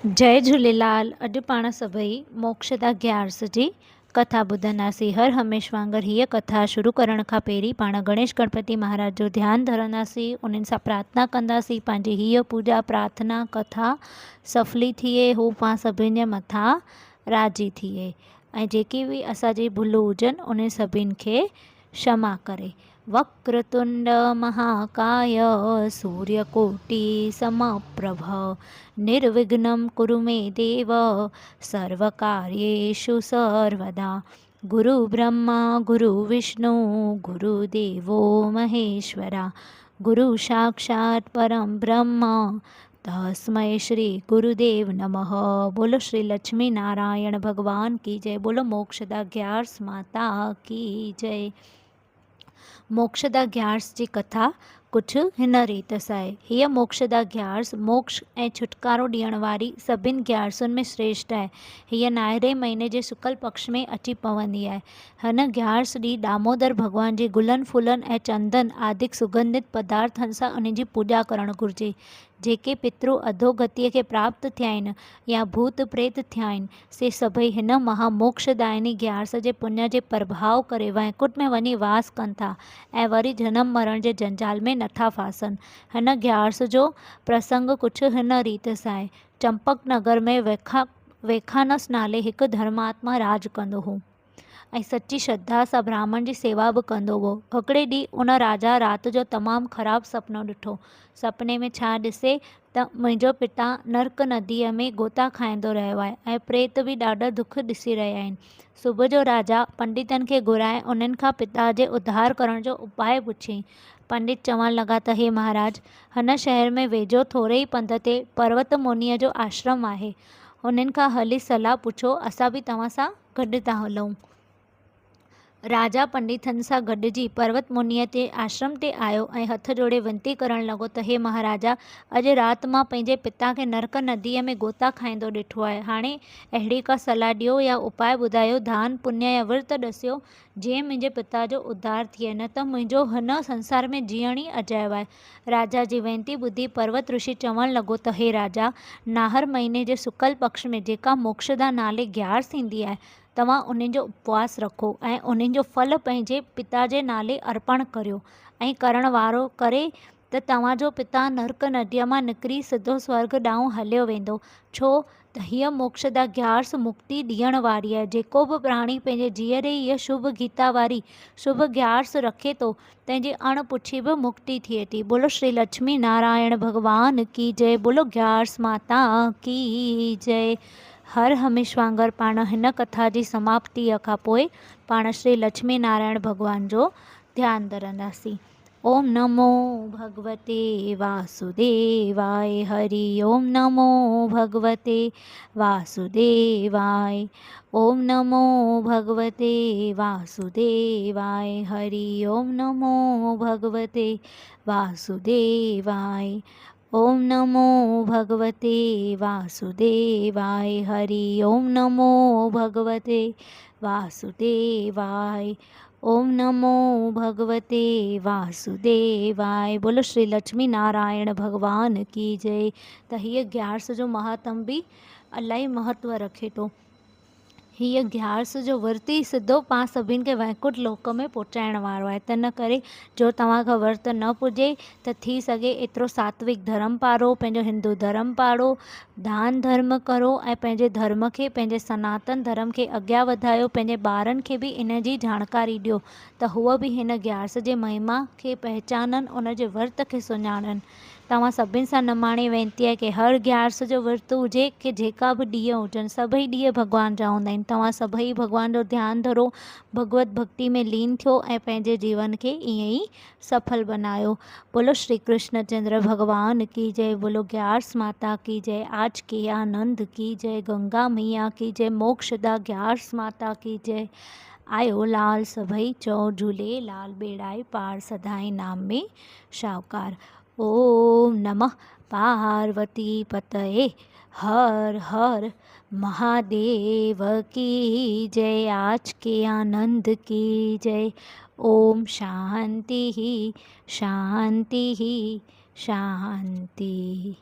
जय झूलेलाल। अॼु पाण सभई मोक्षदा ग्यारस जी कथा ॿुधंदासीं। हर हमेश वांगुरु हीअ कथा शुरू करण खां पहिरीं पाण गणेश गणपति महाराज जो ध्यानु धरंदासीं, उन्हनि सां प्रार्थना कंदासीं पंहिंजी हीअ पूजा प्रार्थना कथा सफली थिए, हू पाण सभिनि जे मथां राज़ी थिए ऐं जेकी बि असांजी भुलूं हुजनि उन्हनि सभिनि खे क्षमा करे। वक्रतुंड महाकाय सूर्यकोटि समप्रभ निर्विघ्नं कुरु मे देव सर्वकार्येषु सर्वदा। गुरु ब्रह्मा गुरु विष्णु गुरुदेवो महेश्वरा, गुरु साक्षात् परम ब्रह्म तस्मै श्री गुरुदेव नमः। बोलो श्री लक्ष्मी नारायण भगवान की जय। बोलो मोक्षदा ग्यारस माता की जय। मोक्षदा ग्यारस जी कथा कुछ हिन रीत सां आहे। हीअ मोक्षदा ग्यारस मोक्ष ऐं छुटकारो ॾियण वारी सभिनि ग्यारसुनि में श्रेष्ठ आहे। हीअ नायरे महीने जे शुक्ल पक्ष में अची पवंदी आहे। हिन ग्यारस ॾींहुं दामोदर भॻवान जी गुलनि फुलनि ऐं चंदन आदिक सुगंधित पदार्थनि सां उन जी पूॼा करणु घुरिजे। जेके पितृ अधोगतिअ खे प्राप्त थिया आहिनि या भूत प्रेत थिया आहिनि, से सभई हिन महामोक्षदायिनी ग्यारस जे पुण्य जे प्रभाव करे वैकुंठ में वञी वास कनि था ऐं वरी जनम मरण जे जंजाल में नथा फासनि। हिन ग्यारस जो प्रसंग कुझु हिन रीत सां आहे। चंपक नगर में वेखानस नाले हिकु धर्मात्मा राज कंदो हो ऐं सची श्रद्धा सां ब्राह्मण जी सेवा बि कंदो हो। हिकिड़े ॾींहुं उन राजा राति जो तमामु ख़राबु सुपिनो ॾिठो। सुपिने में छा ॾिसे त मुंहिंजो पिता नर्क नदीअ में गोता खाईंदो रहियो आहे ऐं प्रेत बि ॾाढा दुख ॾिसी रहिया आहिनि। सुबुह जो राजा पंडितनि खे घुराए उन्हनि खां पिता जे उद्धार करण जो उपाय पुछियईं। पंडित चवणु लॻा त हे महाराज, हिन शहर में वेझो थोरे ई पंध ते पर्वत मुनीअ जो आश्रम आहे। उन्हनि खां हली सलाह पुछो, असां बि तव्हां सां गॾु था हलूं। राजा पंडितनि सां गॾिजी पर्वत मुनीअ ते आश्रम ते आयो ऐं हथ जोड़े विनती करणु लॻो त हे महाराजा, अॼु राति मां पंहिंजे पिता खे नर्क नदीअ में गोता खाईंदो ॾिठो आहे। हाणे अहिड़ी का सलाह ॾियो या उपाय ॿुधायो, दान पुण्य या विर्त ॾसियो जीअं मुंहिंजे पिता जो उद्धार थिए, न त मुंहिंजो हिन संसार में जीअण ई अजायो आहे। राजा जी वेनती ॿुधी पर्वत ऋषि चवणु लॻो त हे राजा, नाहर महीने जे शुक्ल पक्ष में जेका मोक्षदा नाले ग्यारस ईंदी आहे, तव्हां उन्हनि जो उपवास रखो ऐं उन्हनि जो फल पंहिंजे पिता जे नाले अर्पण करियो ऐं करण वारो करे त तव्हांजो पिता नर्क नदीअ मां निकिरी सिधो स्वर्ग ॾांहुं हलियो वेंदो। छो त हीअ मोक्षदा ग्यारस मुक्ति ॾियण वारी आहे। जेको बि प्राणी पंहिंजे जीअरे हीअ शुभ गीता वारी शुभ ग्यारस रखे थो, तंहिंजी अण पुछी बि मुक्ति थिए थी। बोलो श्री लक्ष्मी नारायण भगवान की जय। बोलो ग्यारस माता की जय। हर हमेश वांगुरु पाण हिन कथा जी समाप्तिअ खां पोइ पाण श्री लक्ष्मी नारायण भॻवान जो ध्यानु धरंदासीं। ओम नमो भगवते वासुदेवाय। हरि ओम नमो भगवते वासुदेवाय। ओम नमो भगवते वासुदेवाय। हरि ओम नमो भगवते वासुदेवाय। ओम नमो भगवते वासुदेवाय। हरि ओम नमो भगवते वासुदेवाय। ओम नमो भगवते वासुदेवाय। बोलो श्री लक्ष्मी नारायण भगवान की जय। त हीअ ग्यारस जो महात्म बि इलाही महत्व रखे थो। हीअ ग्यारस जो विर्त ई सिधो पाण सभिनि खे वैकुंठ लोक में पहुचाइण वारो आहे। त इन करे जो तव्हांखां विर्त न पुॼे त थी सघे एतिरो सात्विक धर्म पारो, पंहिंजो हिंदू धर्म पारो, दान धर्म करो ऐं पंहिंजे धर्म खे, पंहिंजे सनातन धर्म खे अॻियां वधायो। पंहिंजे ॿारनि खे बि इन जी जानकारी ॾियो त हूअ बि हिन ग्यारस जे महिमा खे पहचाननि, उन जे विर्त खे सुञाणनि। तव्हां सभिनि सां नमाणी वेनती आहे कि हर ग्यारस जो विर्त हुजे कि जेका बि ॾींहं हुजनि, सभई ॾींहं भॻवान जा हूंदा आहिनि। तव्हां सभई भॻवान जो ध्यानु धरो, भगवत भक्ति में लीन थियो ऐं पंहिंजे जीवन खे ईअं ई सफल बनायो। बोलो श्री कृष्ण चंद्र भगवान की जय। बोलो ग्यारस माता की जय। आज के आनंद की जय। गंगा मैया की जय। मोक्षदा ग्यारस माता की जय। आयो लाल सभई चओ झूलेलाल, बेड़ाई पार सदाई नाम में शाहूकार। ओम नमः पार्वती पतये हर हर महादेव की जय। आज के आनंद की जय। ओम शांति शांति शांति।